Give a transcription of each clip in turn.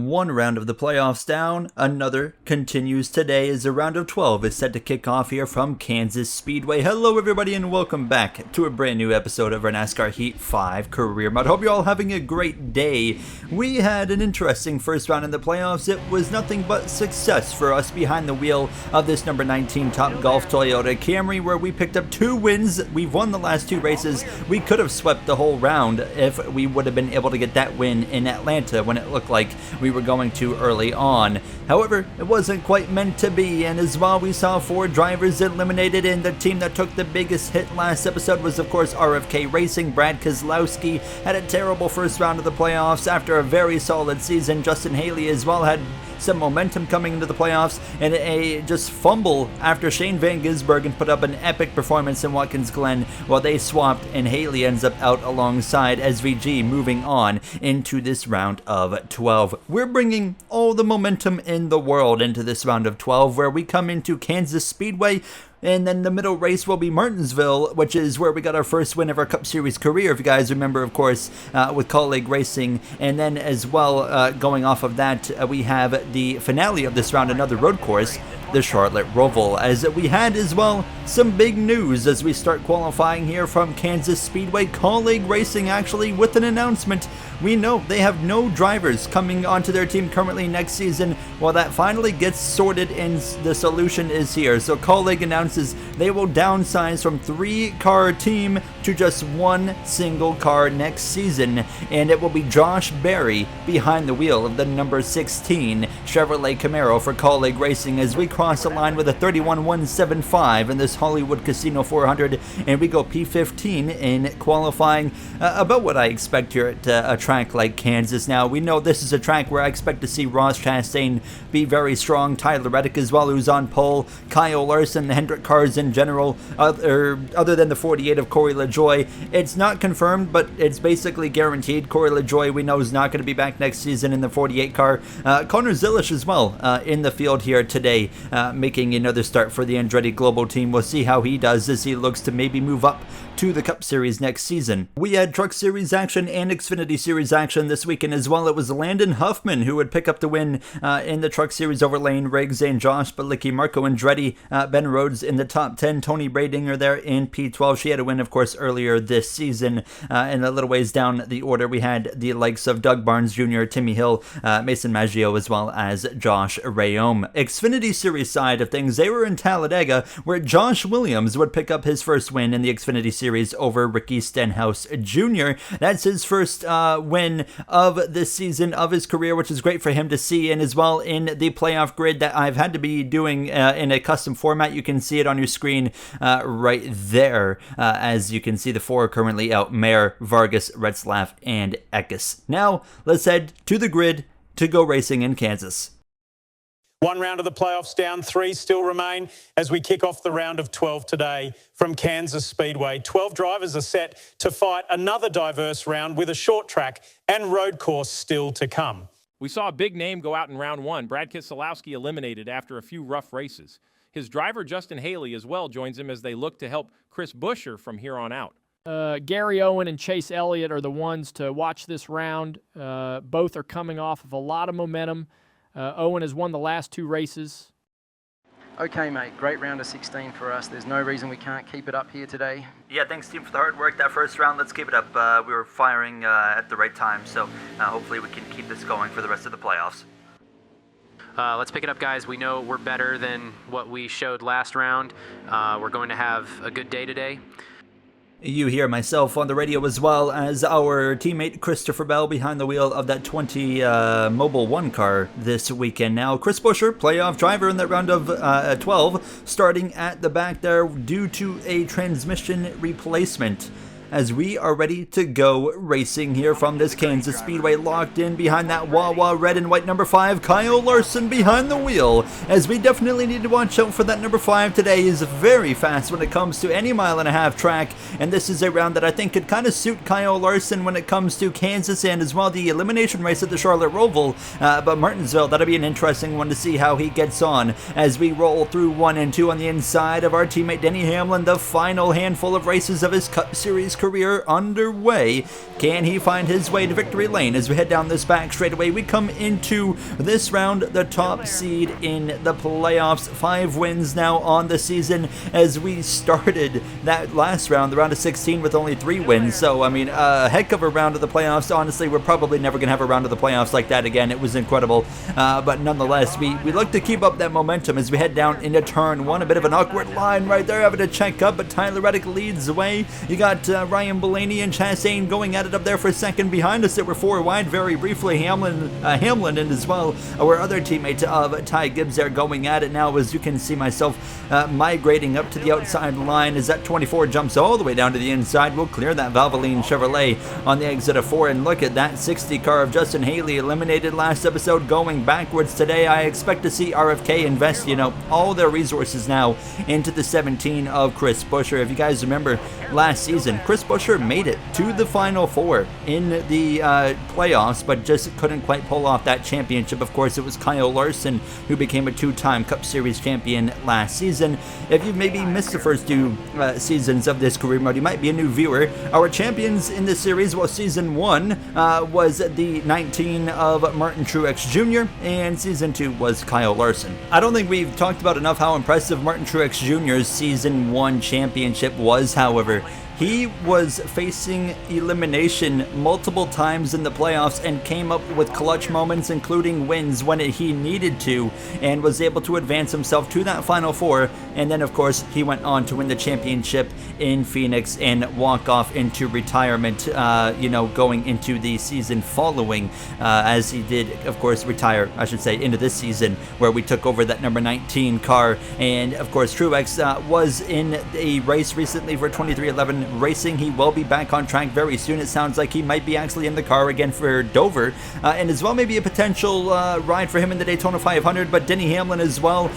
One round of the playoffs down, another continues today as a round of 12 is set to kick off here from Kansas Speedway. Hello everybody and welcome back to a brand new episode of our NASCAR Heat 5 career mode. Hope you're all having a great day. We had an interesting first round in the playoffs. It was nothing but success for us behind the wheel of this number 19 Topgolf Toyota Camry, where we picked up 2 wins. We've won the last 2 races. We could have swept the whole round if we would have been able to get that win in Atlanta when it looked like we were going too early on. However, it wasn't quite meant to be, and as well we saw 4 drivers eliminated, and the team that took the biggest hit last episode was of course RFK Racing. Brad Keselowski had a terrible first round of the playoffs after a very solid season. Justin Haley as well had some momentum coming into the playoffs, and a just fumble after Shane Van Gisbergen put up an epic performance in Watkins Glen while they swapped, and Haley ends up out alongside SVG, moving on into this round of 12. We're bringing all the momentum in the world into this round of 12, where we come into Kansas Speedway. And then the middle race will be Martinsville, which is where we got our first win of our Cup Series career, if you guys remember, of course, with Colleague Racing. And then as well, going off of that, we have the finale of this round, another road course, the Charlotte Roval, as we had as well some big news as we start qualifying here from Kansas Speedway. Colleague Racing actually with an announcement. We know they have no drivers coming onto their team currently next season. Well, that finally gets sorted and the solution is here. So Colleague announces they will downsize from 3-car team to just 1 single car next season, and it will be Josh Berry behind the wheel of the number 16 Chevrolet Camaro for Colleague Racing as we cross the line with a 31.175 in this Hollywood Casino 400, and we go P15 in qualifying. About what I expect here at a track like Kansas. Now, we know this is a track where I expect to see Ross Chastain be very strong, Tyler Reddick as well, who's on pole, Kyle Larson, the Hendrick cars in general, other than the 48 of Corey LaJoie. It's not confirmed, but it's basically guaranteed. Corey LaJoie, we know, is not going to be back next season in the 48 car. Connor Zilish as well in the field here today, making another start for the Andretti Global team. We'll see how he does as he looks to maybe move up to the Cup Series next season. We had Truck Series action and Xfinity Series action this weekend as well. It was Landon Huffman who would pick up the win in the Truck Series over Lane Riggs and Josh Balicki. Marco Andretti, Ben Rhodes in the top 10. Tony Bradinger there in P12. She had a win, of course, earlier this season. And a little ways down the order, we had the likes of Doug Barnes Jr., Timmy Hill, Mason Maggio, as well as Josh Rayome. Xfinity Series side of things, they were in Talladega, where Josh Williams would pick up his first win in the Xfinity Series over Ricky Stenhouse Jr. That's his first win of this season of his career, which is great for him to see. And as well in the playoff grid that I've had to be doing in a custom format, you can see it on your screen right there. As you can see, the 4 are currently out: Mayer, Vargas, Retzlaff, and Eckes. Now let's head to the grid to go racing in Kansas. 1 round of the playoffs down, 3 still remain as we kick off the round of 12 today from Kansas Speedway. 12 drivers are set to fight another diverse round with a short track and road course still to come. We saw a big name go out in round 1. Brad Keselowski eliminated after a few rough races. His driver, Justin Haley, as well joins him as they look to help Chris Buescher from here on out. Gary Owen and Chase Elliott are the ones to watch this round. Both are coming off of a lot of momentum. Owen has won the last 2 races. Okay, mate, great round of 16 for us. There's no reason we can't keep it up here today. Yeah, thanks team for the hard work that first round. Let's keep it up. We were firing at the right time, so hopefully we can keep this going for the rest of the playoffs. Let's pick it up, guys. We know we're better than what we showed last round. We're going to have a good day today. You hear myself on the radio as well as our teammate Christopher Bell behind the wheel of that 20 Mobil 1 car this weekend. Now, Chris Buescher, playoff driver in that round of 12, starting at the back there due to a transmission replacement. As we are ready to go racing here from this Kansas Speedway, locked in behind that Wawa red and white number 5, Kyle Larson behind the wheel, as we definitely need to watch out for that number 5 today. Is very fast when it comes to any mile-and-a-half track, and this is a round that I think could kind of suit Kyle Larson when it comes to Kansas and as well the elimination race at the Charlotte Roval, but Martinsville, that'll be an interesting one to see how he gets on as we roll through 1 and 2 on the inside of our teammate Denny Hamlin, the final handful of races of his Cup Series career underway. Can he find his way to victory lane? As we head down this back straightaway, we come into this round, the top seed in the playoffs. 5 wins now on the season, as we started that last round, the round of 16, with only 3 wins. So, I mean, a heck of a round of the playoffs. Honestly, we're probably never going to have a round of the playoffs like that again. It was incredible. But nonetheless, we look to keep up that momentum as we head down into turn 1. A bit of an awkward line right there, having to check up, but Tyler Reddick leads the way. You got Ryan Blaney and Chastain going at it up there for a second. Behind us, there were 4 wide very briefly. Hamlin and as well our other teammate of Ty Gibbs there going at it now, as you can see myself migrating up to the outside line as that 24 jumps all the way down to the inside. We'll clear that Valvoline Chevrolet on the exit of 4, and look at that 60 car of Justin Haley, eliminated last episode, going backwards today. I expect to see RFK invest, all their resources now into the 17 of Chris Buescher. If you guys remember last season, Chris Buescher made it to the Final 4 in the playoffs, but just couldn't quite pull off that championship. Of course, it was Kyle Larson who became a 2-time Cup Series champion last season. If you've maybe missed the first 2 seasons of this career mode, you might be a new viewer. Our champions in this series, well, season 1 was the 19 of Martin Truex Jr., and season 2 was Kyle Larson. I don't think we've talked about enough how impressive Martin Truex Jr.'s season 1 championship was. However, he was facing elimination multiple times in the playoffs and came up with clutch moments, including wins when he needed to, and was able to advance himself to that Final 4. And then, of course, he went on to win the championship in Phoenix and walk off into retirement, going into the season following, as he did, of course, retire, I should say, into this season, where we took over that number 19 car. And, of course, Truex was in a race recently for 2311 Racing. He will be back on track very soon. It sounds like he might be actually in the car again for Dover, and as well maybe a potential ride for him in the Daytona 500. But Denny Hamlin as well,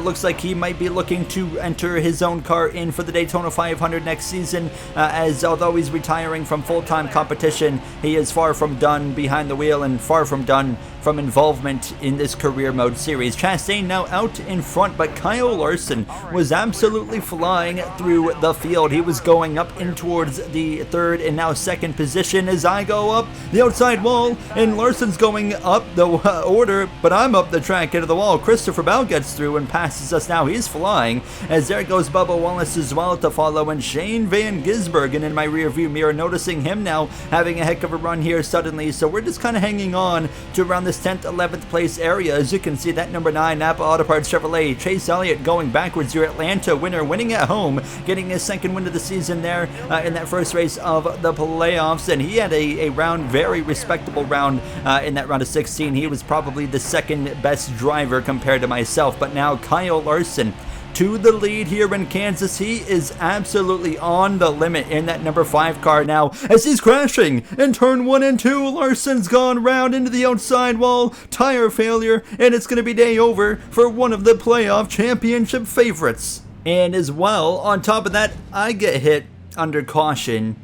looks like he might be looking to enter his own car in for the Daytona 500 next season, as although he's retiring from full-time competition, he is far from done behind the wheel and far from done from involvement in this career mode series. Chastain now out in front, but Kyle Larson was absolutely flying through the field. He was going up in towards the 3rd and now 2nd position as I go up the outside wall, and Larson's going up the order, but I'm up the track into the wall. Christopher Bell gets through and passes us now. He's flying, as there goes Bubba Wallace as well to follow, and Shane Van Gisbergen in my rear view mirror, noticing him now having a heck of a run here suddenly. So we're just kind of hanging on to around this 10th, 11th place area. As you can see, that number 9 Napa Auto Parts Chevrolet, Chase Elliott going backwards, your Atlanta winner, winning at home, getting his 2nd win of the season there in that first race of the playoffs. And he had a round, very respectable round in that round of 16. He was probably the 2nd best driver compared to myself. But now Kyle Larson to the lead here in Kansas. He is absolutely on the limit in that number 5 car now, as he's crashing in turn 1 and 2. Larson's gone round into the outside wall, tire failure, and it's going to be day over for one of the playoff championship favorites. And as well, on top of that, I get hit under caution,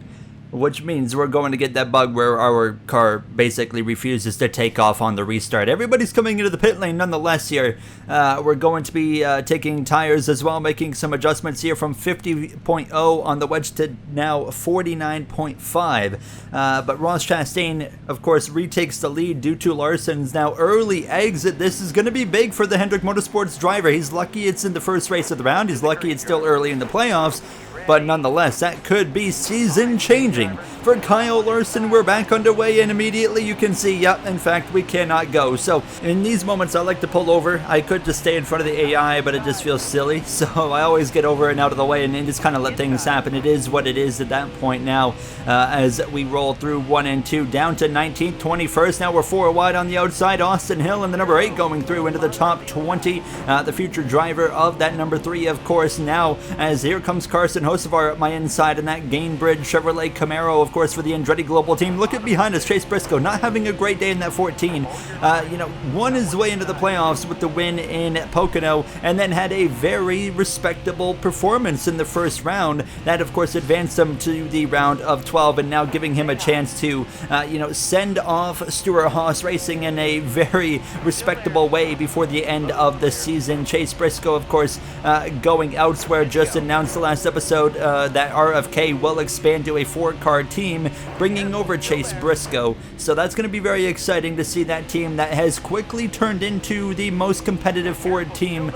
which means we're going to get that bug where our car basically refuses to take off on the restart. Everybody's coming into the pit lane nonetheless here. We're going to be taking tires as well, making some adjustments here from 50.0 on the wedge to now 49.5. But Ross Chastain, of course, retakes the lead due to Larson's now early exit. This is going to be big for the Hendrick Motorsports driver. He's lucky it's in the first race of the round. He's lucky it's still early in the playoffs. But nonetheless, that could be season-changing for Kyle Larson. We're back underway, and immediately you can see, yep, in fact, we cannot go. So in these moments, I like to pull over. I could just stay in front of the AI, but it just feels silly. So I always get over and out of the way and just kind of let things happen. It is what it is at that point now, as we roll through 1 and 2, down to 19th, 21st. Now we're 4 wide on the outside. Austin Hill and the number 8 going through into the top 20. The future driver of that number 3, of course, now, as here comes Carson Hocevar at my inside in that Gainbridge Chevrolet Camaro, of course, for the Andretti Global team. Look at behind us, Chase Briscoe, not having a great day in that 14. Won his way into the playoffs with the win in Pocono, and then had a very respectable performance in the first round. That, of course, advanced him to the round of 12, and now giving him a chance to, send off Stuart Haas Racing in a very respectable way before the end of the season. Chase Briscoe, of course, going elsewhere, just announced the last episode out that RFK will expand to a 4-car team, bringing over Chase Briscoe. So that's going to be very exciting to see that team that has quickly turned into the most competitive Ford team,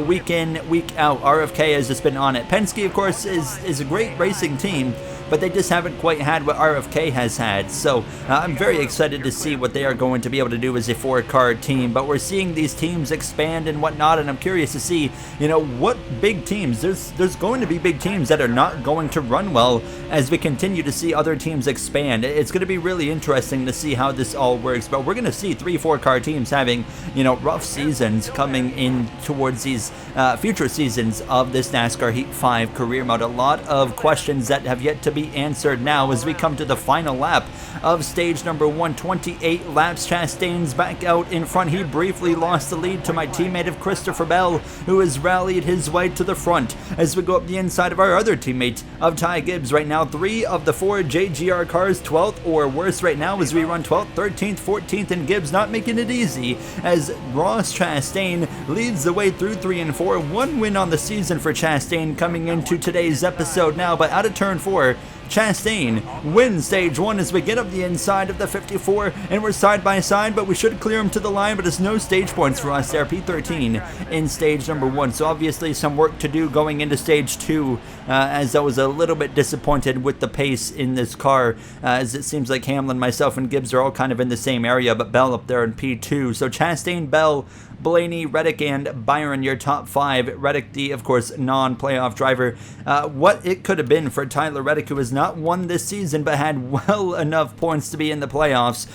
week in, week out. RFK has just been on it. Penske, of course, is a great racing team, but they just haven't quite had what RFK has had. So I'm very excited to see what they are going to be able to do as a 4-car team. But we're seeing these teams expand and whatnot, and I'm curious to see, what big teams. There's going to be big teams that are not going to run well as we continue to see other teams expand. It's going to be really interesting to see how this all works. But we're going to see 3-4-car teams having, rough seasons coming in towards these future seasons of this NASCAR Heat 5 career mode. A lot of questions that have yet to be answered now as we come to the final lap of stage number 1. 28 laps. Chastain's back out in front. He briefly lost the lead to my teammate of Christopher Bell, who has rallied his way to the front as we go up the inside of our other teammate of Ty Gibbs right now. 3 of the 4 JGR cars 12th or worse right now as we run 12th, 13th, 14th, and Gibbs not making it easy as Ross Chastain leads the way through 3 and 4. 1 win on the season for Chastain coming into today's episode now, but out of turn 4, Chastain wins stage 1 as we get up the inside of the 54, and we're side by side, but we should clear him to the line, but it's no stage points for us there. P13 in stage number 1, so obviously some work to do going into stage 2, as I was a little bit disappointed with the pace in this car, as it seems like Hamlin, myself, and Gibbs are all kind of in the same area, but Bell up there in P2. So Chastain, Bell, Blaney, Reddick, and Byron, your top 5. Reddick, the, of course, non-playoff driver. What it could have been for Tyler Reddick, who has not won this season, but had well enough points to be in the playoffs,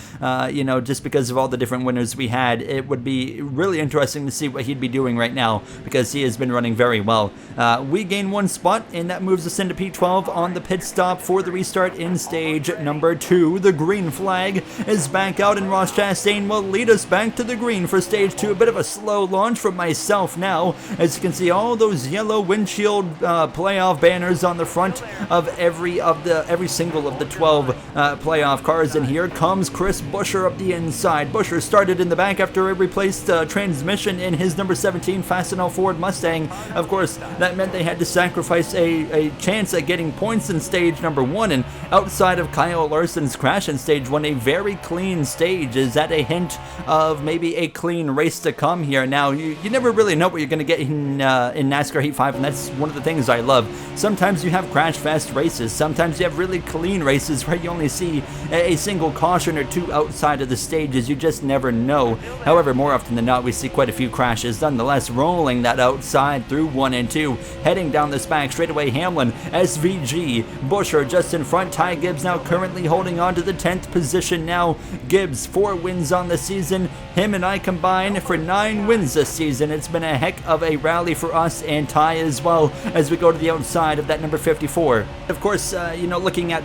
just because of all the different winners we had. It would be really interesting to see what he'd be doing right now, because he has been running very well. We gain 1 spot, and that moves us into P12 on the pit stop for the restart in stage number 2. The green flag is back out, and Ross Chastain will lead us back to the green for stage 2. A bit of a slow launch from myself now, as you can see all those yellow windshield playoff banners on the front of every single of the 12 playoff cars, and here comes Chris Buescher up the inside. Buescher started in the back after a replaced transmission in his number 17 Fastenal Ford Mustang. Of course, that meant they had to sacrifice a chance at getting points in stage number 1, and outside of Kyle Larson's crash in stage 1, a very clean stage. Is that a hint of maybe a clean race to come here? Now, you never really know what you're going to get in NASCAR Heat 5, and that's one of the things I love. Sometimes you have crash fest races, sometimes you have really clean races where you only see a single caution or 2 outside of the stages. You just never know. However, more often than not, we see quite a few crashes. Nonetheless, rolling that outside through 1 and 2, heading down this back straightaway. Hamlin, SVG, Buescher just in front. Ty Gibbs now currently holding on to the 10th position now. Gibbs, 4 wins on the season. Him and I combine for 9 wins this season. It's been a heck of a rally for us and Ty as well as we go to the outside of that number 54. Of course, looking at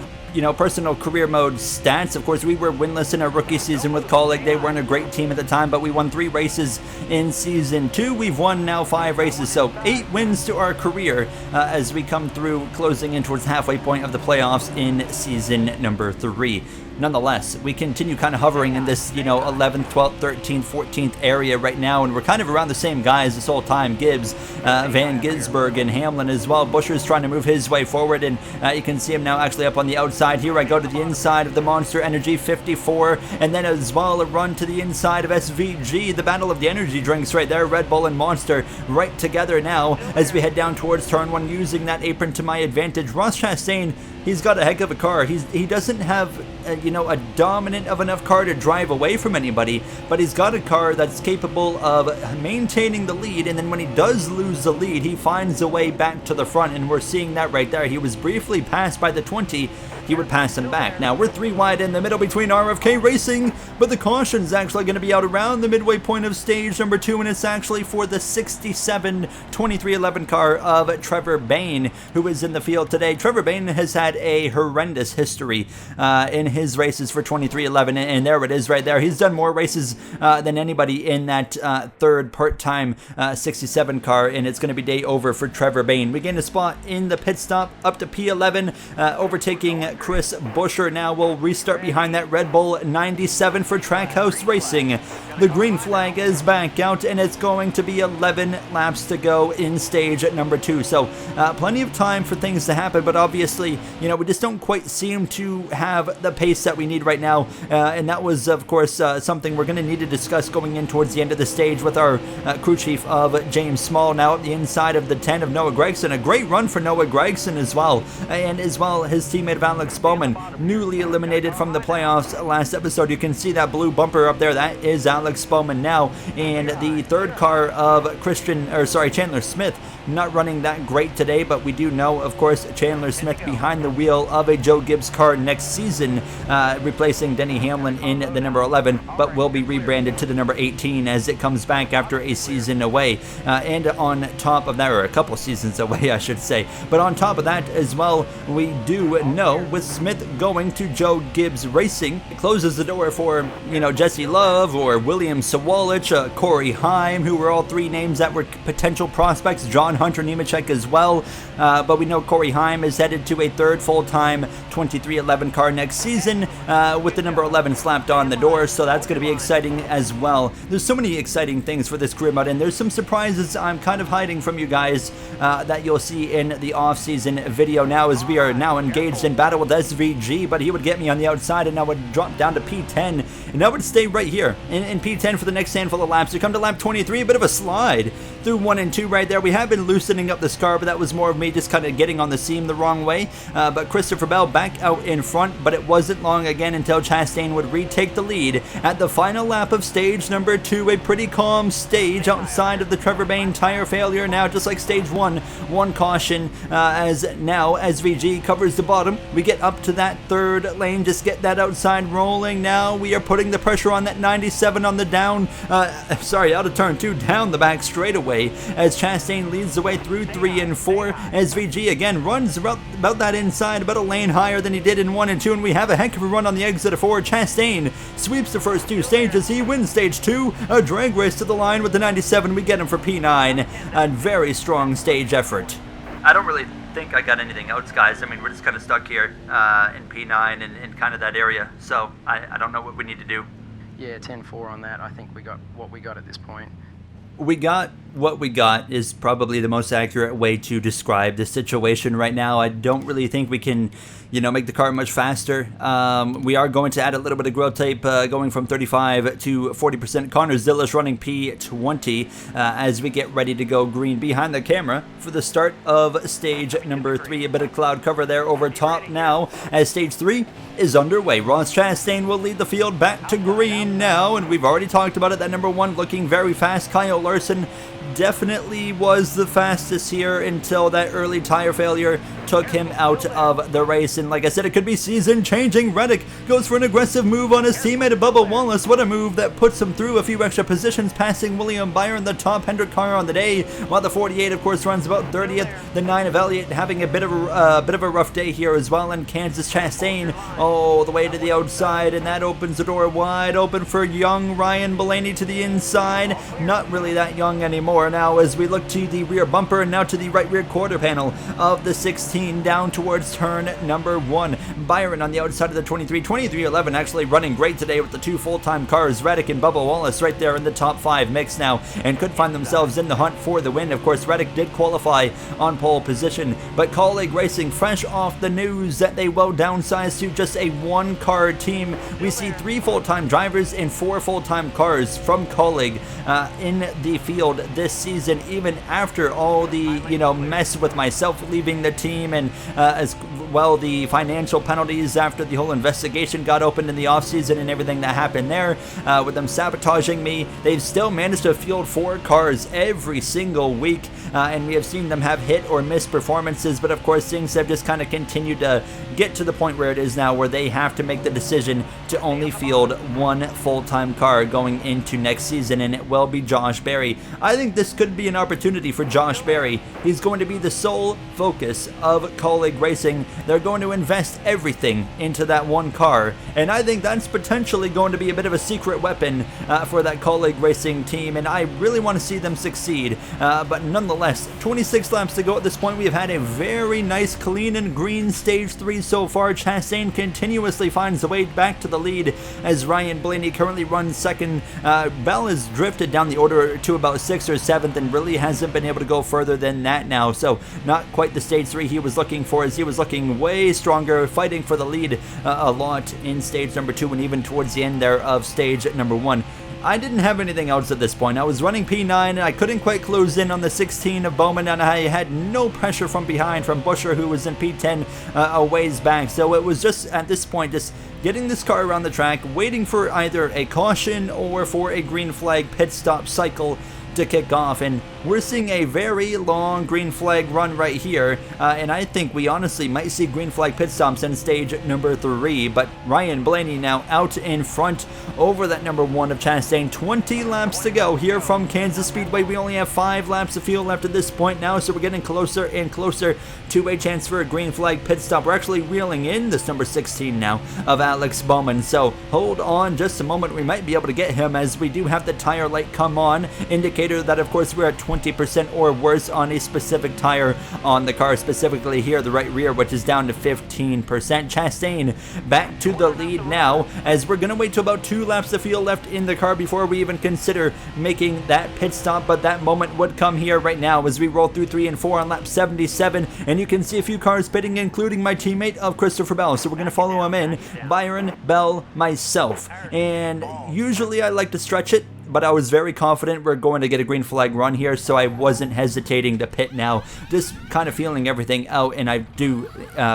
personal career mode stats, of course, we were winless in our rookie season with Colleague. They weren't a great team at the time, but we won 3 races in season 2. We've won now 5 races, so 8 wins to our career as we come through, closing in towards the halfway point of the playoffs in season number 3. Nonetheless, we continue kind of hovering in this, 11th, 12th, 13th, 14th area right now, and we're kind of around the same guys this whole time. Gibbs, Van Gisberg, and Hamlin as well. Buescher's trying to move his way forward, and you can see him now actually up on the outside. Here I go to the inside of the Monster Energy 54, and then as well a run to the inside of SVG. The battle of the energy drinks right there. Red Bull and Monster right together now as we head down towards turn 1, using that apron to my advantage. Ross Chastain, he's got a heck of a car. He doesn't have a dominant of enough car to drive away from anybody, but he's got a car that's capable of maintaining the lead, and then when he does lose the lead, he finds a way back to the front, and we're seeing that right there. He was briefly passed by the 20. He would pass him back. Now we're 3 wide in the middle between RFK Racing, but the caution's actually going to be out around the midway point of stage number 2, and it's actually for the 67 2311 car of Trevor Bayne, who is in the field today. Trevor Bayne has had a horrendous history in his races for 2311, and there it is right there. He's done more races than anybody in that third part-time 67 car, and it's going to be day over for Trevor Bayne. We gain a spot in the pit stop up to P11, overtaking Chris Buescher now will restart behind that Red Bull 97 for Trackhouse Racing. The green flag is back out, and it's going to be 11 laps to go in stage number 2. So plenty of time for things to happen, but obviously, you know, we just don't quite seem to have the pace that we need right now. And that was, of course, something we're going to need to discuss going in towards the end of the stage with our crew chief of James Small. Now at the inside of the 10 of Noah Gregson. A great run for Noah Gregson as well. And as well, his teammate of Alex Bowman, newly eliminated from the playoffs last episode. You can see that blue bumper up there. That is Alex Bowman now. And the third car of Chandler Smith, not running that great today, but we do know, of course, Chandler Smith behind the wheel of a Joe Gibbs car next season, replacing Denny Hamlin in the number 11, but will be rebranded to the number 18 as it comes back after a season away. And on top of that, or a couple seasons away, I should say, but on top of that as well, we do know with Smith going to Joe Gibbs Racing, it closes the door for, you know, Jesse Love or William Sawalich, Corey Heim, who were all three names that were potential prospects, John Hunter Nemechek as well, but we know Corey Heim is headed to a third full-time 2311 car next season with the number 11 slapped on the door, so that's going to be exciting as well. There's so many exciting things for this career mode, and there's some surprises I'm kind of hiding from you guys that you'll see in the off-season video now, as we are now engaged in battle with SVG, but he would get me on the outside and I would drop down to P10, and I would stay right here in P10 for the next handful of laps. We come to lap 23, a bit of a slide through 1 and 2 right there. We have been loosening up this car, but that was more of me just kind of getting on the seam the wrong way. But Christopher Bell back out in front, but it wasn't long again until Chastain would retake the lead at the final lap of stage number 2. A pretty calm stage outside of the Trevor Bayne tire failure now, just like stage 1. One caution as now SVG covers the bottom. We get up to that third lane, just get that outside rolling. Now we are putting the pressure on that 97 on the down, out of turn 2, down the back straightaway as Chastain leads the way through 3 and 4. SVG again runs about that inside, about a lane higher than he did in 1 and 2, and we have a heck of a run on the exit of 4. Chastain sweeps the first 2 stages. He wins stage 2. A drag race to the line with the 97. We get him for P9. A very strong stage effort. I don't really think I got anything else, guys. I mean, we're just kind of stuck here in P9 and kind of that area, so I don't know what we need to do. Yeah, 10-4 on that. I think we got what we got at this point. We got what we got is probably the most accurate way to describe the situation right now. I don't really think we can, you know, make the car much faster. We are going to add a little bit of grill tape, going from 35 to 40%. Connor Zillish running P20 as we get ready to go green behind the camera for the start of stage number 3. A bit of cloud cover there over top now as stage 3 is underway. Ross Chastain will lead the field back to green now, and we've already talked about it. That number 1 looking very fast. Kyle Larson definitely was the fastest here until that early tire failure took him out of the race. And like I said, it could be season changing. Reddick goes for an aggressive move on his teammate Bubba Wallace. What a move that puts him through a few extra positions, passing William Byron, the top Hendrick car on the day, while the 48 of course runs about 30th. The 9 of Elliott having a bit of a rough day here as well, and Kansas Chastain all the way to the outside, and that opens the door wide open for young Ryan Blaney to the inside. Not really that young anymore now as we look to the rear bumper and now to the right rear quarter panel of the 16 down towards turn number 1. Byron on the outside of the 23-11 actually running great today with the 2 full-time cars. Reddick and Bubba Wallace right there in the top 5 mix now and could find themselves in the hunt for the win. Of course, Reddick did qualify on pole position, but Colleague Racing fresh off the news that they will downsize to just a 1-car team. We see 3 full-time drivers and 4 full-time cars from Colleague in the field this season, even after all the mess with myself leaving the team and as well the financial penalties after the whole investigation got opened in the offseason and everything that happened there with them sabotaging me. They've still managed to field 4 cars every single week, and we have seen them have hit or miss performances, but of course things have just kind of continued to get to the point where it is now where they have to make the decision to only field 1 full-time car going into next season, and it will be Josh Berry. I think this could be an opportunity for Josh Berry. He's going to be the sole focus of Colleague Racing they're going to invest everything into that one car, and I think that's potentially going to be a bit of a secret weapon for that colleague racing team, and I really want to see them succeed. But nonetheless, 26 laps to go at this point. We have had a very nice clean and green stage 3 so far. Chastain continuously finds the way back to the lead as Ryan Blaney currently runs second. Bell has drifted down the order to about 6th or 7th and really hasn't been able to go further than that now, so not quite the stage 3 he was looking for, as he was looking way stronger, fighting for the lead a lot in stage number 2 and even towards the end there of stage number 1. I didn't have anything else at this point. I was running P9 and I couldn't quite close in on the 16 of Bowman, and I had no pressure from behind from Buescher, who was in P10 a ways back. So it was just at this point just getting this car around the track, waiting for either a caution or for a green flag pit stop cycle to kick off, and we're seeing a very long green flag run right here, and I think we honestly might see green flag pit stops in stage number 3, but Ryan Blaney now out in front over that number 1 of Chastain. 20 laps to go here from Kansas Speedway. We only have 5 laps of fuel left at this point now, so we're getting closer and closer to a chance for a green flag pit stop. We're actually reeling in this number 16 now of Alex Bowman, so hold on just a moment. We might be able to get him as we do have the tire light come on, indicator that of course we're at 20% or worse on a specific tire on the car, specifically here the right rear, which is down to 15%. Chastain back to the lead now, as we're gonna wait till about 2 laps of fuel left in the car before we even consider making that pit stop, but that moment would come here right now as we roll through 3 and 4 on lap 77, and you can see a few cars pitting, including my teammate of Christopher Bell, so we're gonna follow him in, Byron, Bell, myself, and usually I like to stretch it, but I was very confident we're going to get a green flag run here, so I wasn't hesitating to pit now, just kind of feeling everything out, and I do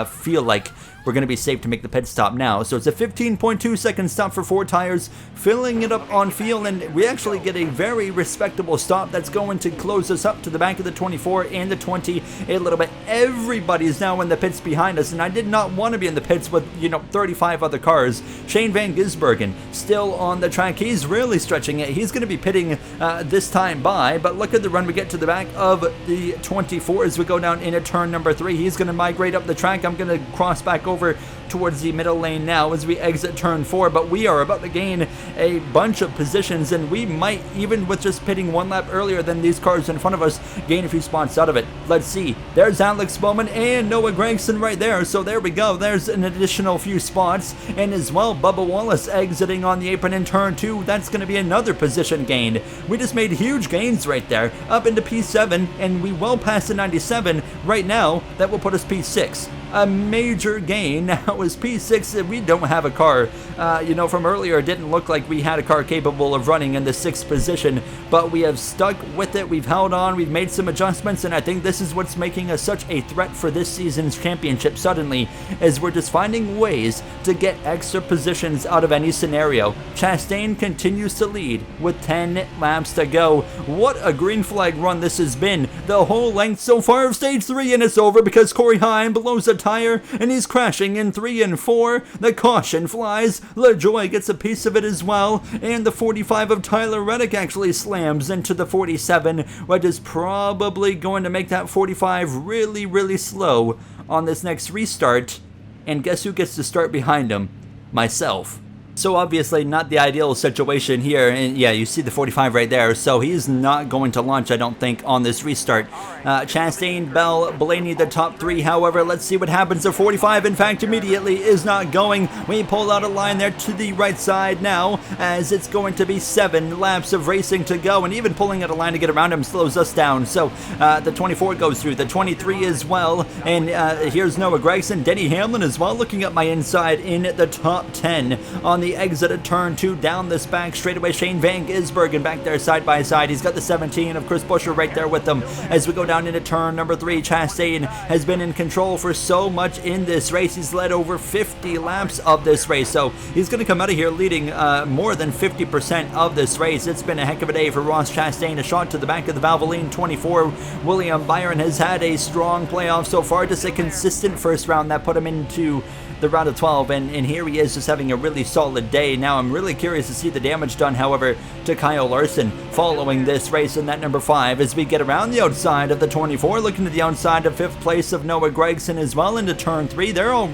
feel like we're going to be safe to make the pit stop now. So it's a 15.2 second stop for 4 tires, filling it up on fuel, and we actually get a very respectable stop that's going to close us up to the back of the 24 and the 20 a little bit. Everybody's now in the pits behind us, and I did not want to be in the pits with, 35 other cars. Shane Van Gisbergen still on the track. He's really stretching it. He's going to be pitting this time by, but look at the run we get to the back of the 24 as we go down into turn number 3. He's going to migrate up the track. I'm going to cross back over towards the middle lane now as we exit turn 4, but we are about to gain a bunch of positions, and we might, even with just pitting 1 lap earlier than these cars in front of us, gain a few spots out of it. Let's see, there's Alex Bowman and Noah Gregson right there, so there we go, there's an additional few spots, and as well Bubba Wallace exiting on the apron in turn 2. That's going to be another position gained. We just made huge gains right there, up into P7, and we well past the 97 right now. That will put us P6. A major gain. Now it was P6. We don't have a car. From earlier it didn't look like we had a car capable of running in the 6th position, but we have stuck with it. We've held on. We've made some adjustments, and I think this is what's making us such a threat for this season's championship suddenly, as we're just finding ways to get extra positions out of any scenario. Chastain continues to lead with 10 laps to go. What a green flag run this has been. The whole length so far of stage 3, and it's over because Corey Heim blows a tire and he's crashing in 3 and 4. The caution flies. LaJoy gets a piece of it as well, and the 45 of Tyler Reddick actually slams into the 47, which is probably going to make that 45 really, really slow on this next restart. And guess who gets to start behind him? Myself. So obviously not the ideal situation here, and yeah, you see the 45 right there, so he's not going to launch, I don't think, on this restart. Chastain, Bell, Blaney, the top 3, however, let's see what happens. The 45, in fact, immediately is not going. We pull out a line there to the right side now, as it's going to be 7 laps of racing to go, and even pulling out a line to get around him slows us down. So the 24 goes through, the 23 as well, and here's Noah Gregson, Denny Hamlin as well, looking up my inside in the top 10 on the exit of turn 2 down this back straightaway. Shane Van Gisbergen back there side by side. He's got the 17 of Chris Buescher right there with him as we go down into turn number 3. Chastain has been in control for so much in this race. He's led over 50 laps of this race, so he's going to come out of here leading more than 50% of this race. It's been a heck of a day for Ross Chastain. A shot to the back of the Valvoline 24. William Byron has had a strong playoff so far, just a consistent first round that put him into the round of 12, and here he is just having a really solid day. Now I'm really curious to see the damage done, however, to Kyle Larson. following this race in that number 5 as we get around the outside of the 24, looking to the outside of 5th place of Noah Gregson as well into turn 3. They're all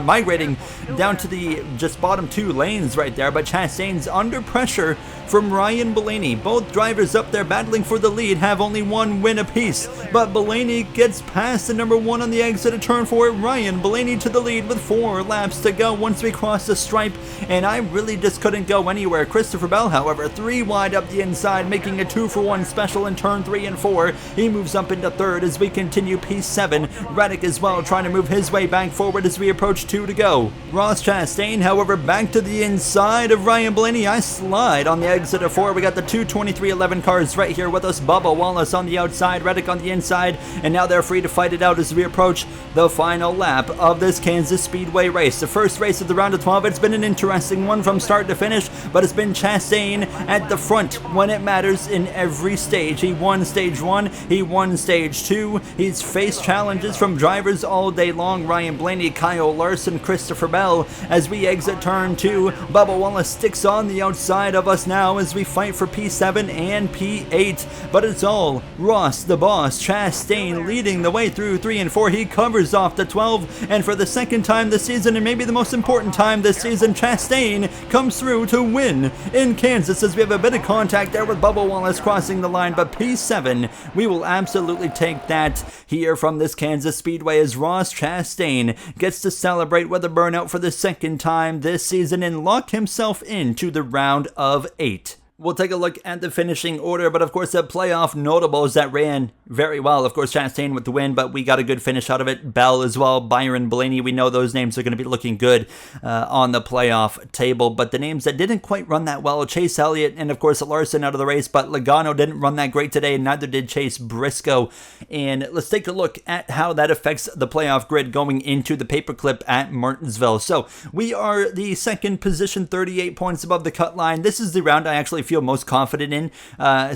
migrating down to the just bottom 2 lanes right there, but Chastain's under pressure from Ryan Blaney. Both drivers up there battling for the lead have only 1 win apiece, but Blaney gets past the number 1 on the exit of turn 4. Ryan Blaney to the lead with 4 laps to go once we cross the stripe, and I really just couldn't go anywhere. Christopher Bell, however, 3 wide up the inside, making a 2-for-1 special in turn 3 and 4. He moves up into 3rd as we continue P7. Reddick as well trying to move his way back forward as we approach 2 to go. Ross Chastain, however, back to the inside of Ryan Blaney. I slide on the exit of 4. We got the 2:23.11 cars right here with us. Bubba Wallace on the outside, Reddick on the inside, and now they're free to fight it out as we approach the final lap of this Kansas Speedway race. The first race of the round of 12. It's been an interesting one from start to finish, but it's been Chastain at the front when it matters in every stage. He won stage 1, he won stage 2. He's faced challenges from drivers all day long. Ryan Blaney, Kyle Larson, Christopher Bell. As we exit turn 2, Bubba Wallace sticks on the outside of us now as we fight for P7 and P8, but it's all Ross the Boss Chastain leading the way through 3 and 4. He covers off the 12, and for the second time this season, and maybe the most important time this season, Chastain comes through to win in Kansas as we have a bit of contact there with Bubba Wallace crossing the line, but P7, we will absolutely take that here from this Kansas Speedway as Ross Chastain gets to celebrate with a burnout for the second time this season and lock himself into the round of 8. We'll take a look at the finishing order, but of course the playoff notables that ran very well. Of course, Chastain with the win, but we got a good finish out of it. Bell as well, Byron Blaney. We know those names are going to be looking good on the playoff table, but the names that didn't quite run that well, Chase Elliott and of course Larson out of the race, but Logano didn't run that great today, and neither did Chase Briscoe. And let's take a look at how that affects the playoff grid going into the paperclip at Martinsville. So we are the second position, 38 points above the cut line. This is the round I actually feel most confident in,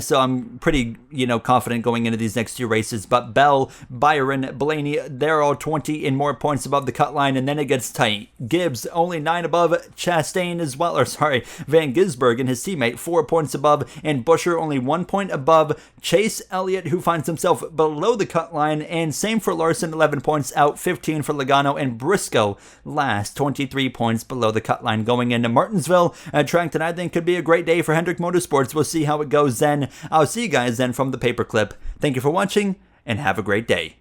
so I'm pretty confident going into these next 2 races. But Bell, Byron, Blaney, they're all 20 and more points above the cut line, and then it gets tight. Gibbs only 9 above Chastain as well, or sorry, Van Gisberg and his teammate 4 points above, and Busher only 1 point above Chase Elliott, who finds himself below the cut line, and same for Larson, 11 points out, 15 for Logano, and Briscoe last, 23 points below the cut line going into Martinsville, a track that I think could be a great day for Hendrick Motorsports. We'll see how it goes then. I'll see you guys then from the paperclip. Thank you for watching, and have a great day.